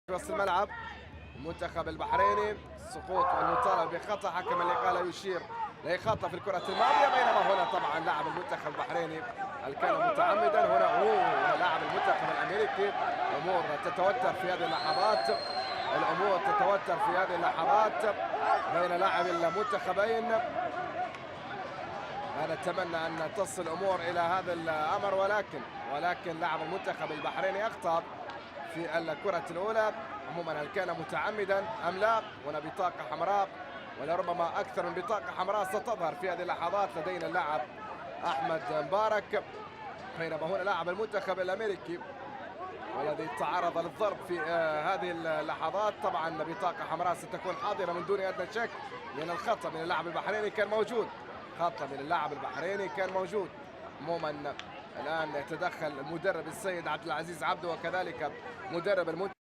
في وسط الملعب المنتخب البحريني، السقوط والمطالبه بخطا، حكم اللقاء لا يشير لخطا في الكره الماضيه، بينما هنا طبعا لاعب المنتخب البحريني هل كان متعمدا. هنا لاعب المنتخب الامريكي. الامور تتوتر في هذه اللحظات، الامور تتوتر في هذه اللحظات بين لاعبي المنتخبين. أنا أتمنى أن تصل الأمور إلى هذا الأمر، ولكن لاعب المنتخب البحريني أخطأ في الكرة الأولى. عموما هل كان متعمدا أم لا؟ هنا بطاقة حمراء، ولربما أكثر من بطاقة حمراء ستظهر في هذه اللحظات لدينا اللاعب أحمد مبارك، بينما هنا لاعب المنتخب الأمريكي والذي تعرض للضرب في هذه اللحظات. طبعا بطاقة حمراء ستكون حاضرة من دون أدنى شك، لأن الخطأ من اللاعب البحريني كان موجود، خطأ من اللاعب البحريني كان موجود. عموما الآن يتدخل المدرب السيد عبد العزيز عبده وكذلك مدرب المنتخب.